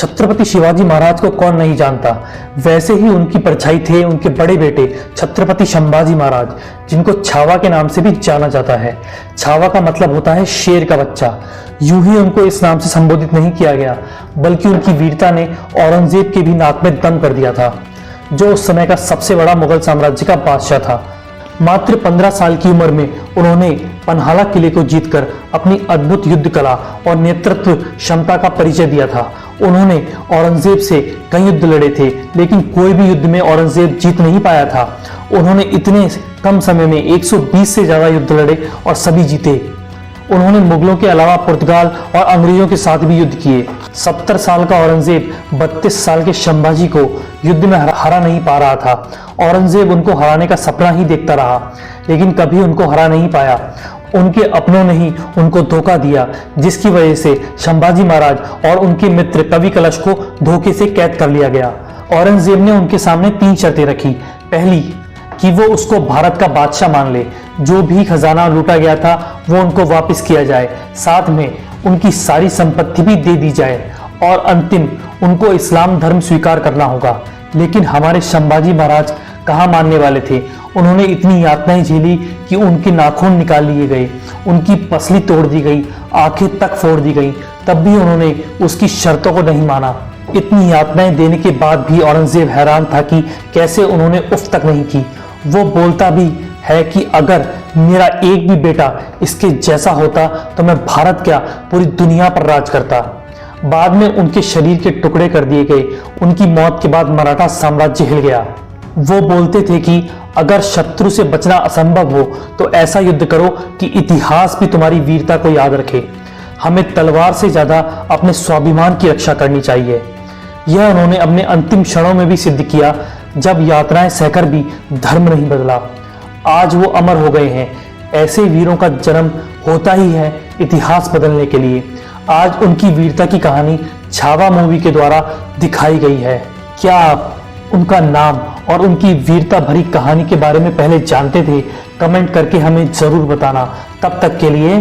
छत्रपति शिवाजी महाराज को कौन नहीं जानता। वैसे ही उनकी परछाई थे उनके बड़े बेटे छत्रपति संभाजी महाराज, जिनको छावा के नाम से भी जाना जाता है। छावा का मतलब होता है शेर का बच्चा। यूं ही उनको इस नाम से संबोधित नहीं किया गया, बल्कि उनकी वीरता ने औरंगजेब के भी नाक में दम कर दिया था, जो उस समय का सबसे बड़ा मुगल साम्राज्य का बादशाह था। मात्र 15 साल की उम्र में उन्होंने पन्हाला किले को जीतकर अपनी अद्भुत युद्ध कला और नेतृत्व क्षमता का परिचय दिया था। उन्होंने औरंगजेब से कई युद्ध लड़े थे, लेकिन कोई भी युद्ध में औरंगजेब जीत नहीं पाया था। उन्होंने इतने कम समय में 120 से ज्यादा युद्ध लड़े और सभी जीते। उन्होंने मुगलों के अलावा पुर्तगाल और अंग्रेजों के साथ भी युद्ध किए। 70 साल का औरंगजेब 32 साल के संभाजी को युद्ध में हरा नहीं पा रहा था। औरंगजेब उनको हराने का सपना ही देखता रहा, लेकिन कभी उनको हरा नहीं पाया। उनके अपनों ने ही उनको धोखा दिया, जिसकी वजह से संभाजी महाराज और उनके मित्र कवि कलश को धोखे से कैद कर लिया गया। औरंगजेब ने उनके सामने 3 शर्तें रखी। पहली, कि वो उसको भारत का बादशाह मान ले, जो भी खजाना लूटा गया था वो उनको वापस किया जाए, साथ में उनकी सारी संपत्ति भी दे दी जाए, और अंतिम, उनको इस्लाम धर्म स्वीकार करना होगा। लेकिन हमारे संभाजी महाराज कहाँ मानने वाले थे। उन्होंने इतनी यातनाएं झेली कि उनके नाखून निकाल लिए गए, उनकी पसली तोड़ दी गई, आंखें तक फोड़ दी गई, तब भी उन्होंने उसकी शर्तों को नहीं माना। इतनी यातनाएं देने के बाद भी औरंगजेब हैरान था कि कैसे उन्होंने उफ तक नहीं की। वो बोलता भी है कि अगर मेरा एक भी बेटा इसके जैसा होता तो मैं भारत क्या पूरी दुनिया पर राज करता। बाद में उनके शरीर के टुकड़े कर दिए गए। उनकी मौत के बाद मराठा साम्राज्य हिल गया। वो बोलते थे कि अगर शत्रु से बचना असंभव हो तो ऐसा युद्ध करो कि इतिहास भी तुम्हारी वीरता को याद रखे। हमें तलवार से ज्यादा अपने स्वाभिमान की रक्षा करनी चाहिए। यह उन्होंने अपने अंतिम क्षणों में भी सिद्ध किया, जब यातनाएं सहकर भी धर्म नहीं बदला। आज वो अमर हो गए हैं। ऐसे वीरों का जन्म होता ही है इतिहास बदलने के लिए। आज उनकी वीरता की कहानी छावा मूवी के द्वारा दिखाई गई है। क्या आप उनका नाम और उनकी वीरता भरी कहानी के बारे में पहले जानते थे? कमेंट करके हमें जरूर बताना। तब तक के लिए